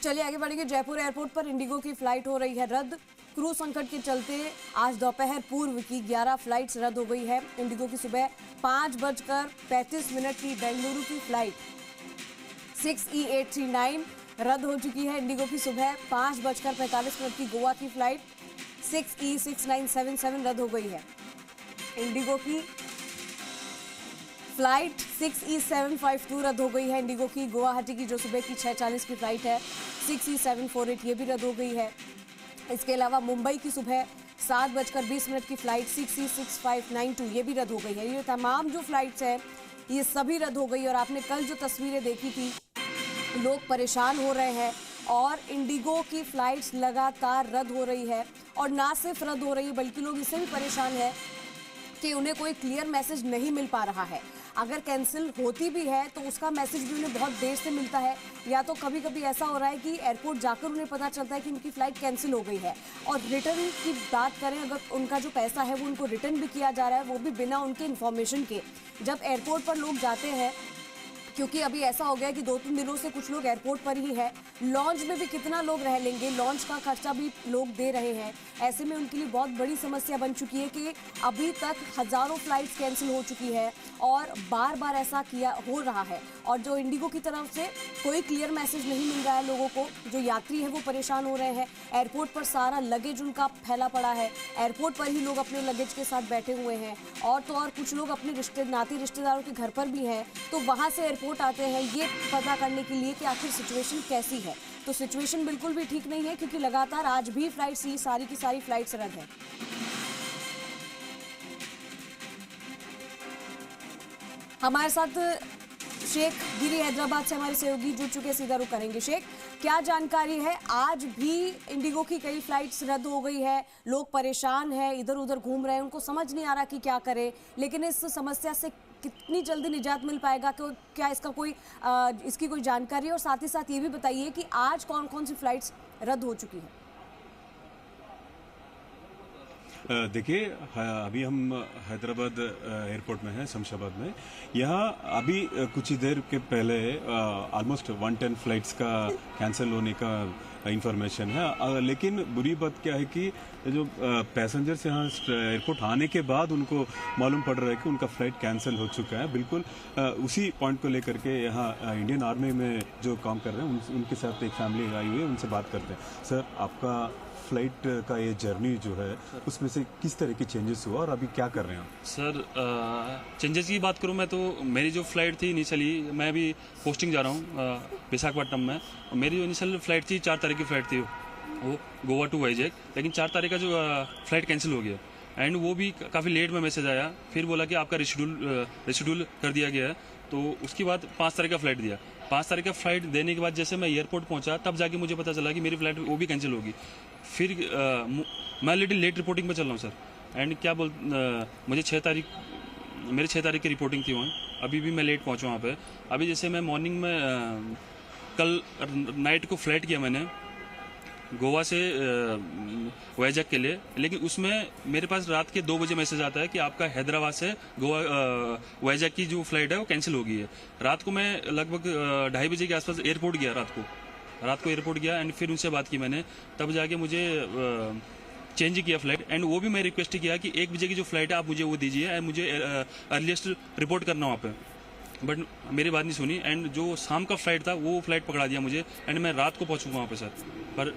चलिए आगे बढ़ेंगे। जयपुर एयरपोर्ट पर इंडिगो की फ्लाइट हो रही है रद्द। क्रू संकट के चलते आज दोपहर पूर्व की 11 फ्लाइट्स रद्द हो गई है। इंडिगो की सुबह 5:35 की बेंगलुरु की फ्लाइट 6E839 रद्द हो चुकी है। इंडिगो की सुबह 5:45 की गोवा की फ्लाइट 6E6977 रद्द हो गई है। इंडिगो की फ्लाइट 6E752 रद्द हो गई है। इंडिगो की गुवाहाटी की जो सुबह की 6:40 की फ्लाइट है 6E748 ये भी रद्द हो गई है। इसके अलावा मुंबई की सुबह 7:20 की फ्लाइट 6E6592 ये भी रद्द हो गई है। ये तमाम जो फ्लाइट्स हैं ये सभी रद्द हो गई। और आपने कल जो तस्वीरें देखी थी, लोग परेशान हो रहे हैं और इंडिगो की फ्लाइट्स लगातार रद्द हो रही है। और ना सिर्फ रद्द हो रही है बल्कि लोग इससे भी परेशान हैं कि उन्हें कोई क्लियर मैसेज नहीं मिल पा रहा है। अगर कैंसिल होती भी है तो उसका मैसेज भी उन्हें बहुत देर से मिलता है, या तो कभी कभी ऐसा हो रहा है कि एयरपोर्ट जाकर उन्हें पता चलता है कि उनकी फ़्लाइट कैंसिल हो गई है। और रिटर्न की बात करें, अगर उनका जो पैसा है वो उनको रिटर्न भी किया जा रहा है, वो भी बिना उनके इन्फॉर्मेशन के। जब एयरपोर्ट पर लोग जाते हैं, क्योंकि अभी ऐसा हो गया कि 2-3 दिनों से कुछ लोग एयरपोर्ट पर ही है, लॉन्च में भी कितना लोग रह लेंगे, लॉन्च का खर्चा भी लोग दे रहे हैं। ऐसे में उनके लिए बहुत बड़ी समस्या बन चुकी है कि अभी तक हज़ारों फ्लाइट्स कैंसिल हो चुकी है और बार बार ऐसा किया हो रहा है। और जो इंडिगो की तरफ से कोई क्लियर मैसेज नहीं मिल रहा है लोगों को, जो यात्री है वो परेशान हो रहे हैं। एयरपोर्ट पर सारा लगेज उनका फैला पड़ा है, एयरपोर्ट पर ही लोग अपने लगेज के साथ बैठे हुए हैं। और तो और कुछ लोग अपने रिश्तेदारों के घर पर भी हैं, तो वहाँ से एयरपोर्ट आते हैं ये पता करने के लिए कि आखिर सिचुएशन कैसी है। तो सिचुएशन बिल्कुल भी ठीक नहीं है, क्योंकि लगातार आज भी फ्लाइट्स, ये सारी की सारी फ्लाइट्स रद्द हैं। हमारे साथ शेख गिरी हैदराबाद से हमारे सहयोगी जुड़ चुके, सीधा रुख करेंगे। शेख, क्या जानकारी है? आज भी इंडिगो की कई फ्लाइट्स रद्द हो गई है, लोग परेशान हैं, इधर उधर घूम रहे हैं, उनको समझ नहीं आ रहा कि क्या करें। लेकिन इस समस्या से कितनी जल्दी निजात मिल पाएगा? क्या इसका कोई इसकी कोई जानकारी है? और साथ ही साथ ये भी बताइए कि आज कौन कौन सी फ्लाइट्स रद्द हो चुकी है? देखिए, अभी हम हैदराबाद एयरपोर्ट में हैं, शमशाबाद में। यहाँ अभी कुछ ही देर के पहले ऑलमोस्ट 110 फ्लाइट्स का कैंसिल होने का इंफॉर्मेशन है। लेकिन बुरी बात क्या है कि जो पैसेंजर्स यहाँ एयरपोर्ट आने के बाद उनको मालूम पड़ रहा है कि उनका फ्लाइट कैंसिल हो चुका है। बिल्कुल उसी पॉइंट को लेकर के यहाँ इंडियन आर्मी में जो काम कर रहे हैं उनके साथ एक फैमिली आई हुई है, उनसे बात करते हैं। सर, आपका फ्लाइट का ये जर्नी जो है उसमें से किस तरह की चेंजेस हुआ और अभी क्या कर रहे हैं? सर, चेंजेस की बात करूं मैं तो मेरी जो फ्लाइट थी इनिशियली, मैं अभी पोस्टिंग जा रहा हूं विशाखापट्टनम में। मेरी जो इनिशियल फ्लाइट थी 4 तारीख की फ्लाइट थी, वो गोवा टू वाइजैक। लेकिन 4 तारीख का जो फ्लाइट कैंसिल हो गया एंड वो भी काफ़ी लेट में मैसेज आया। फिर बोला कि आपका रिशेड्यूल कर दिया गया है। तो उसके बाद 5 तारीख का फ्लाइट दिया। 5 तारीख का फ्लाइट देने के बाद जैसे मैं एयरपोर्ट पहुंचा तब जाके मुझे पता चला कि मेरी फ्लाइट वो भी कैंसिल होगी। फिर मैं लिटिल लेट रिपोर्टिंग पे चल रहा हूँ सर। एंड मुझे 6 तारीख की रिपोर्टिंग थी वहाँ। अभी भी मैं लेट पहुँचा वहाँ पे। अभी जैसे मैं मॉर्निंग में कल नाइट को फ्लाइट किया मैंने गोवा से वाइजैक के लिए, लेकिन उसमें मेरे पास रात के 2 बजे मैसेज आता है कि आपका हैदराबाद से गोवा वाइजैक की जो फ्लाइट है वो कैंसिल हो गई है। रात को मैं लगभग 2:30 बजे के आसपास एयरपोर्ट गया, रात को एयरपोर्ट गया एंड फिर उनसे बात की मैंने। तब जाके मुझे चेंज किया फ्लाइट एंड वो भी मैं रिक्वेस्ट किया कि 1 बजे की जो फ्लाइट है आप मुझे वो दीजिए एंड मुझे अर्लीस्ट रिपोर्ट करना वहाँ पे। बट मेरी बात नहीं सुनी एंड जो शाम का फ्लाइट था वो फ्लाइट पकड़ा दिया मुझे एंड मैं रात को पहुँचूँगा वहाँ पे सर। पर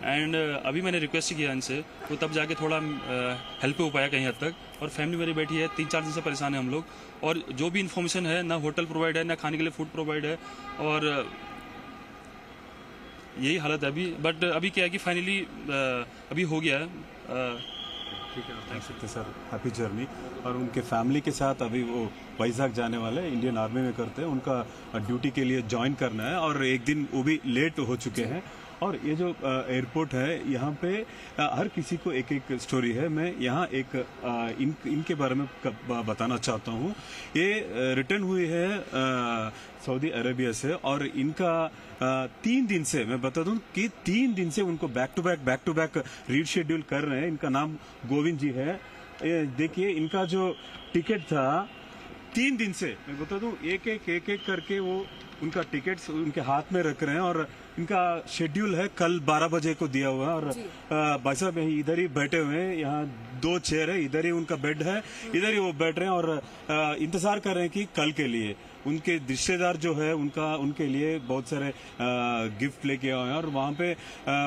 एंड अभी मैंने रिक्वेस्ट किया इनसे, तो तब जाके थोड़ा हेल्प हो पाया कहीं हद तक। और फैमिली मेरी बैठी है, 3-4 दिन से परेशान है हम लोग। और जो भी इन्फॉर्मेशन है, ना होटल प्रोवाइड है, ना खाने के लिए फूड प्रोवाइड है, और यही हालत है अभी। बट अभी क्या है कि फाइनली अभी हो गया है। ठीक है, आप देख सकते सर, हैप्पी जर्नी। और उनके फैमिली के साथ अभी वो वाइजैक जाने वाले हैं, इंडियन आर्मी में करते हैं, उनका ड्यूटी के लिए ज्वाइन करना है और एक दिन वो भी लेट हो चुके हैं। और ये जो एयरपोर्ट है यहाँ पे हर किसी को एक एक स्टोरी है। मैं यहाँ एक इनके बारे में बताना चाहता हूँ। ये रिटर्न हुई है सऊदी अरेबिया से और इनका 3 दिन से, मैं बता दूं कि 3 दिन से उनको बैक टू बैक रीशेड्यूल कर रहे हैं। इनका नाम गोविंद जी है। देखिए, इनका जो टिकट था 3 दिन से, मैं बता दूं एक एक करके वो उनका टिकट्स उनके हाथ में रख रहे हैं और इनका शेड्यूल है कल 12 बजे को दिया हुआ है। और भाई साहब यहीं इधर ही बैठे हुए हैं, यहाँ 2 चेयर है, इधर ही उनका बेड है, इधर ही वो बैठ रहे हैं और इंतजार कर रहे हैं कि कल के लिए उनके रिश्तेदार जो है उनके लिए बहुत सारे गिफ्ट लेके आए हैं और वहाँ पे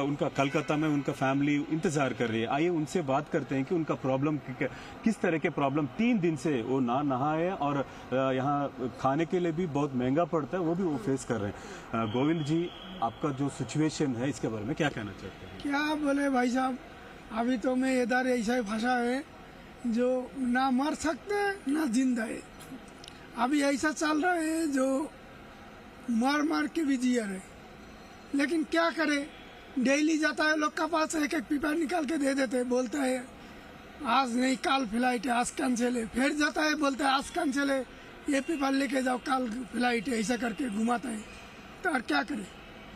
उनका कलकत्ता में उनका फैमिली इंतजार कर रही है। आइए उनसे बात करते हैं कि उनका प्रॉब्लम किस तरह के प्रॉब्लम, 3 दिन से वो ना नहाए और यहाँ खाने के लिए भी बहुत महंगा पड़ता है, वो भी वो फेस कर रहे हैं। गोविंद जी, आपका जो सिचुएशन है इसके बारे में क्या कहना चाहते हैं? क्या बोले भाई साहब, अभी तो मैं इधर ऐसा ही फंसा है जो ना मर सकते ना जिंदा है। अभी ऐसा चल रहा है जो मर मर के भी जिया रहे, लेकिन क्या करे, डेली जाता है लोग का पास, एक एक पेपर निकाल के दे देते, बोलता है आज नहीं कल फ्लाइट है, आज कैंसिल है। फिर जाता है बोलता है आज कैंसिल है, ये पेपर लेके जाओ कल फ्लाइट है, ऐसा करके घुमाता है। तो और क्या करे,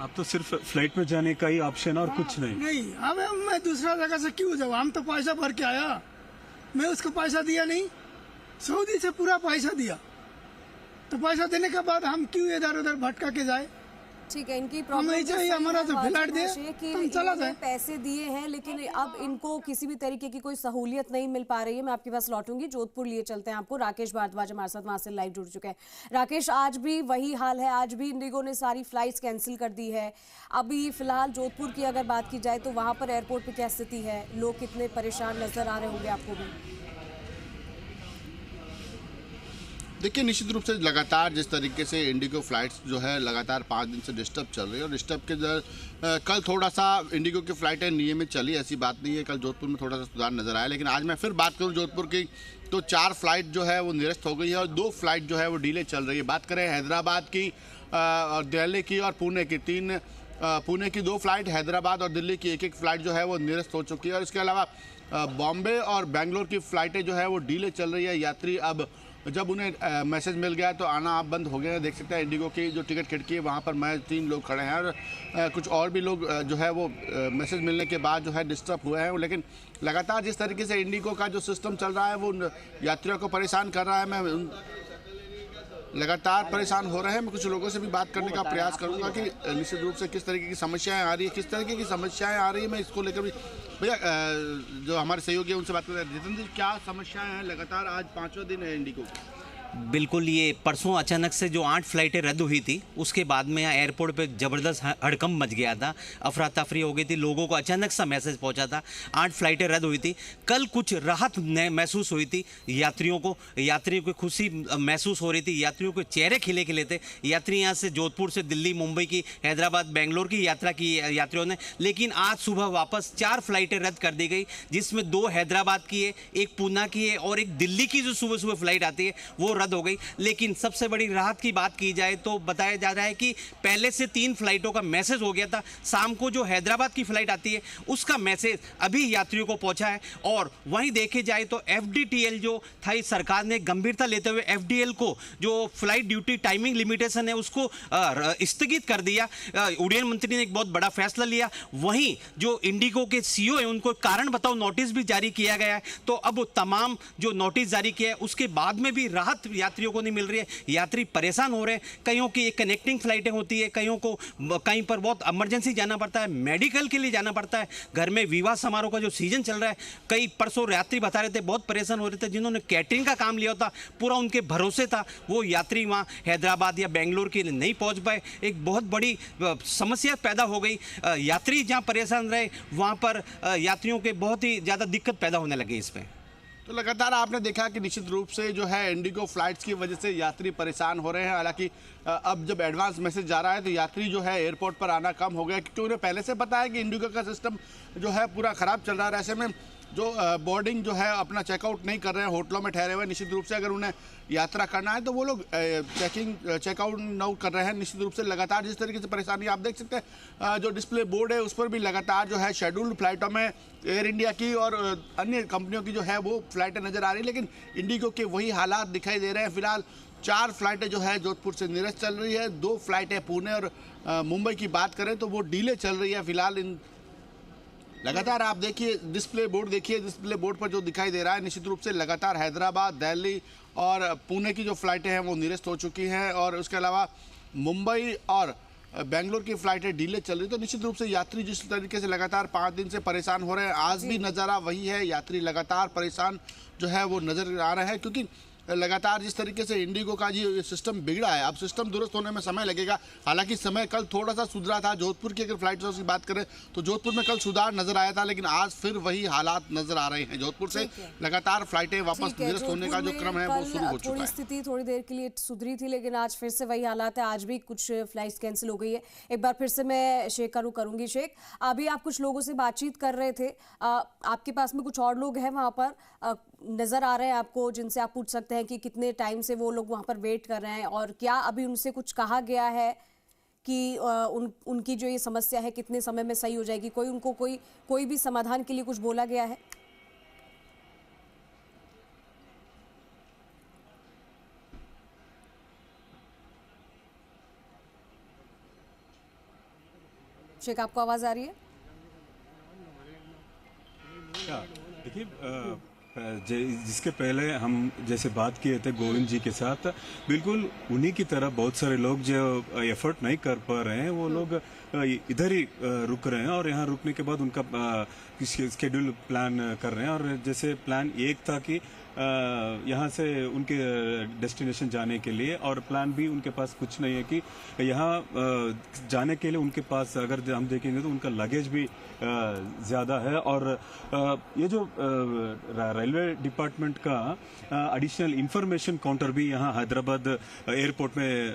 आप तो सिर्फ फ्लाइट में जाने का ही ऑप्शन और कुछ नहीं। अब मैं दूसरा जगह से क्यों जाऊँ, हम तो पैसा भर के आया, मैं उसको पैसा दिया नहीं, सऊदी से पूरा पैसा दिया, तो पैसा देने के बाद हम क्यों इधर उधर भटका के जाए। ठीक है, इनकी हमारा जो फ्लाइट दे हम चला जाए। पैसे दिए हैं लेकिन अब इनको किसी भी तरीके की कोई सहूलियत नहीं मिल पा रही है। मैं आपके पास लौटूंगी, जोधपुर लिए चलते हैं आपको। राकेश भारद्वाज हमारे साथ वहां से लाइव जुड़ चुके हैं। राकेश, आज भी वही हाल है, आज भी इंडिगो ने सारी फ्लाइट्स कैंसिल कर दी है। अभी फिलहाल जोधपुर की अगर बात की जाए तो वहां पर एयरपोर्ट पर क्या स्थिति है, लोग कितने परेशान नजर आ रहे होंगे आपको भी? देखिए, निश्चित रूप से लगातार जिस तरीके से इंडिगो फ्लाइट्स जो है लगातार 5 दिन से डिस्टर्ब चल रही है और डिस्टर्ब के कल थोड़ा सा इंडिगो की फ़्लाइटें नियमित चली, ऐसी बात नहीं है, कल जोधपुर में थोड़ा सा सुधार नज़र आया। लेकिन आज मैं फिर बात करूं जोधपुर की, तो 4 फ्लाइट जो है वो निरस्त हो गई है और 2 फ्लाइट जो है वो डिले चल रही है। बात करें हैदराबाद की और दिल्ली की और पुणे की, पुणे की 2 फ्लाइट, हैदराबाद और दिल्ली की 1-1 फ़्लाइट जो है वो निरस्त हो चुकी है। और इसके अलावा बॉम्बे और बेंगलोर की फ़्लाइटें जो है वो डिले चल रही है। यात्री अब जब उन्हें मैसेज मिल गया तो आना आप बंद हो गए हैं। देख सकते हैं इंडिगो की जो टिकट खिड़की है वहाँ पर मैं 3 लोग खड़े हैं और कुछ और भी लोग जो है वो मैसेज मिलने के बाद जो है डिस्टर्ब हुए हैं। लेकिन लगातार जिस तरीके से इंडिगो का जो सिस्टम चल रहा है वो यात्रियों को परेशान कर रहा है। मैं लगातार परेशान हो रहे हैं। मैं कुछ लोगों से भी बात करने का प्रयास करूंगा कि निश्चित रूप से किस तरीके की समस्याएं आ रही है, किस तरीके की समस्याएं आ रही है, मैं इसको लेकर भी भैया जो हमारे सहयोगी हैं उनसे बात करते हैं। जितेंद्र जी, क्या समस्याएं हैं? लगातार आज 5वां दिन है इंडिगो का। बिल्कुल, ये परसों अचानक से जो 8 फ्लाइटें रद्द हुई थी उसके बाद में यहाँ एयरपोर्ट पे ज़बरदस्त हड़कंप मच गया था, अफरा तफरी हो गई थी, लोगों को अचानक सा मैसेज पहुंचा था, 8 फ्लाइटें रद्द हुई थी। कल कुछ राहत महसूस हुई थी यात्रियों को खुशी महसूस हो रही थी, यात्रियों के चेहरे खिले खिले थे। यात्री यहाँ से जोधपुर से दिल्ली, मुंबई की, हैदराबाद, बेंगलोर की यात्रा की यात्रियों ने। लेकिन आज सुबह वापस 4 फ्लाइटें रद्द कर दी गई, जिसमें 2 हैदराबाद की है, 1 पूना की है और 1 दिल्ली की जो सुबह सुबह फ्लाइट आती है वो रद्द हो गई। लेकिन सबसे बड़ी राहत की बात की जाए तो बताया जा रहा है कि पहले से 3 फ्लाइटों का मैसेज हो गया था। शाम को जो हैदराबाद की फ्लाइट आती है उसका मैसेज अभी यात्रियों को पहुंचा है। और वहीं देखे जाए तो FDTL जो था, सरकार ने गंभीरता लेते हुए FDL को जो फ्लाइट ड्यूटी टाइमिंग लिमिटेशन है उसको स्थगित कर दिया। उड्डयन मंत्री ने एक बहुत बड़ा फैसला लिया। वहीं जो इंडिगो के CEO है उनको कारण बताओ नोटिस भी जारी किया गया है। तो अब तमाम जो नोटिस जारी किया है उसके बाद में भी राहत यात्रियों को नहीं मिल रही है। यात्री परेशान हो रहे हैं। कईयों की कनेक्टिंग फ्लाइटें होती है, कईयों को कहीं पर बहुत इमरजेंसी जाना पड़ता है, मेडिकल के लिए जाना पड़ता है, घर में विवाह समारोह का जो सीजन चल रहा है। कई परसों यात्री बता रहे थे बहुत परेशान हो रहे थे, जिन्होंने कैटरिंग का काम लिया था, पूरा उनके भरोसे था, वो यात्री वहाँ हैदराबाद या बेंगलोर के लिए नहीं पहुँच पाए। एक बहुत बड़ी समस्या पैदा हो गई। यात्री जहाँ परेशान रहे वहाँ पर यात्रियों के बहुत ही ज़्यादा दिक्कत पैदा होने लगी इसमें। तो लगातार आपने देखा कि निश्चित रूप से जो है इंडिगो फ्लाइट्स की वजह से यात्री परेशान हो रहे हैं। हालांकि अब जब एडवांस मैसेज जा रहा है तो यात्री जो है एयरपोर्ट पर आना कम हो गया, क्योंकि उन्हें पहले से पता है कि इंडिगो का सिस्टम जो है पूरा ख़राब चल रहा है। ऐसे में जो बोर्डिंग जो है अपना चेकआउट नहीं कर रहे हैं, होटलों में ठहरे हुए, निश्चित रूप से अगर उन्हें यात्रा करना है तो वो लोग चेकआउट न कर रहे हैं। निश्चित रूप से लगातार जिस तरीके से परेशानी आप देख सकते हैं, जो डिस्प्ले बोर्ड है उस पर भी लगातार जो है शेड्यूल्ड फ्लाइटों में एयर इंडिया की और अन्य कंपनियों की जो है वो फ्लाइटें नज़र आ रही है। लेकिन इंडिगो के वही हालात दिखाई दे रहे हैं। फिलहाल 4 फ्लाइटें जो है जोधपुर से निरस्त चल रही है, 2 फ्लाइटें पुणे और मुंबई की बात करें तो वो डिले चल रही है। फिलहाल इन लगातार आप देखिए डिस्प्ले बोर्ड पर जो दिखाई दे रहा है, निश्चित रूप से लगातार हैदराबाद, दिल्ली और पुणे की जो फ्लाइटें हैं वो निरस्त हो चुकी हैं। और उसके अलावा मुंबई और बेंगलोर की फ्लाइटें डिले चल रही, तो निश्चित रूप से यात्री जिस तरीके से लगातार 5 दिन से परेशान हो रहे हैं, आज भी नज़ारा वही है। यात्री लगातार परेशान जो है वो नज़र आ रहा है, क्योंकि लगातार जिस तरीके से इंडिगो का जी सिस्टम बिगड़ा है, अब सिस्टम दुरुस्त होने में समय लगेगा। हालांकि समय कल थोड़ा सा सुधरा था। जोधपुर की अगर फ्लाइट की बात करें तो जोधपुर में कल सुधार नजर आया था, लेकिन आज फिर वही हालात नजर आ रहे हैं। जोधपुर से लगातार फ्लाइटें वापस निरस्त होने का जो क्रम है वो शुरू हो चुका है। स्थिति थोड़ी देर के लिए सुधरी थी, लेकिन आज फिर से वही हालात है। आज भी कुछ फ्लाइट्स कैंसिल हो गई है। एक बार फिर से मैं शेख का रुख करूंगी। शेख, अभी आप कुछ लोगों से बातचीत कर रहे थे, आपके पास में कुछ और लोग हैं वहां पर नजर आ रहे हैं आपको, जिनसे आप पूछ सकते हैं कि कितने टाइम से वो लोग वहां पर वेट कर रहे हैं, और क्या अभी उनसे कुछ कहा गया है कि उनकी जो ये समस्या है कितने समय में सही हो जाएगी? कोई उनको कोई भी समाधान के लिए कुछ बोला गया है? शेख, आपको आवाज आ रही है? देखिए, जिसके पहले हम जैसे बात किए थे गोविंद जी के साथ, बिल्कुल उन्हीं की तरह बहुत सारे लोग जो एफर्ट नहीं कर पा रहे हैं, वो लोग इधर ही रुक रहे हैं, और यहाँ रुकने के बाद उनका स्केड्यूल प्लान कर रहे हैं। और जैसे प्लान एक था कि यहाँ से उनके डेस्टिनेशन जाने के लिए, और प्लान भी उनके पास कुछ नहीं है कि यहाँ जाने के लिए उनके पास अगर हम देखेंगे तो उनका लगेज भी ज़्यादा है। और ये जो रेलवे डिपार्टमेंट का एडिशनल इंफॉर्मेशन काउंटर भी यहाँ हैदराबाद एयरपोर्ट में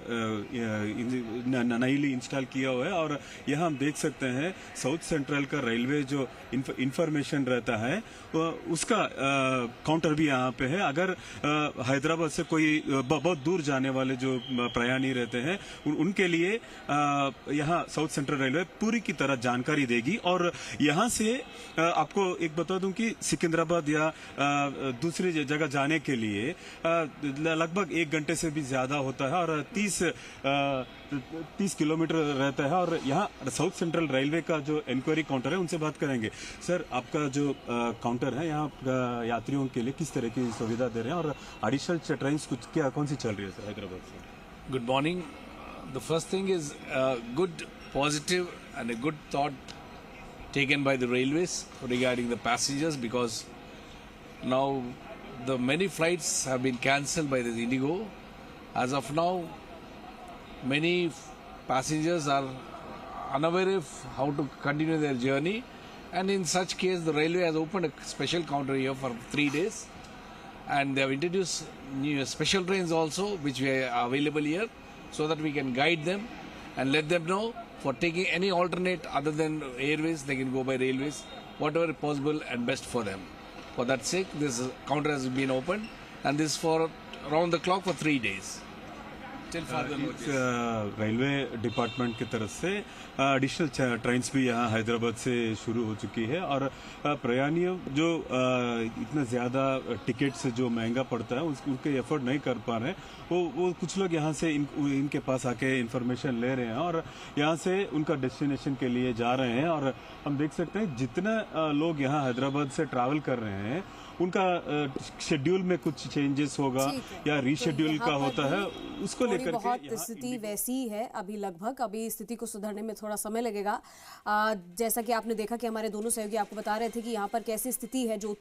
नईली इंस्टॉल किया हुआ है, और यहाँ हम देख सकते हैं साउथ सेंट्रल का रेलवे जो इंफॉर्मेशन रहता है उसका काउंटर भी यहाँ पे है। अगर हैदराबाद से कोई बहुत दूर जाने वाले जो प्रयाणी रहते हैं उनके लिए यहाँ साउथ सेंट्रल रेलवे पूरी की तरह जानकारी देगी। और यहाँ से आपको एक बता दूं कि सिकंदराबाद या दूसरी जगह जाने के लिए लगभग 1 घंटे से भी ज्यादा होता है, और 30 किलोमीटर रहता है। और यहाँ साउथ सेंट्रल रेलवे का जो इंक्वायरी काउंटर है उनसे बात करेंगे। सर, आपका जो काउंटर है यहाँ यात्रियों के लिए किस तरह की सुविधा दे रहे हैं, और एडिशनल ट्रेन कौन सी चल रही है सर हैदराबाद से? Good morning. The first thing is good, positive and a good thought taken by the railways regarding the passengers, because now the many flights have been cancelled by the Indigo. As of now, many passengers are unaware of how to continue their journey, and in such case the railway has opened a special counter here for 3 days, and they have introduced new special trains also which are available here, so that we can guide them and let them know for taking any alternate other than airways, they can go by railways, whatever is possible and best for them. For that sake, this counter has been opened, and this is for around the clock for 3 days. Railway department की तरफ से additional trains भी यहाँ हैदराबाद से शुरू हो चुकी है, और प्रयाणियों जो इतना ज़्यादा टिकट से जो महंगा पड़ता है उनके एफर्ट नहीं कर पा रहे हैं, वो कुछ लोग यहाँ से इनके पास आके इन्फॉर्मेशन ले रहे हैं और यहाँ से उनका डेस्टिनेशन के लिए जा रहे हैं। और हम देख सकते हैं जितना लोग यहाँ हैदराबाद से ट्रैवल कर रहे हैं उनका शेड्यूल में कुछ चेंजेस होगा या रीशेड्यूल का होता है, उसको लेकर बहुत स्थिति वैसी है अभी, लगभग अभी स्थिति को सुधरने में थोड़ा समय लगेगा। जैसा कि आपने देखा कि हमारे दोनों सहयोगी आपको बता रहे थे कि यहाँ पर कैसी स्थिति है जो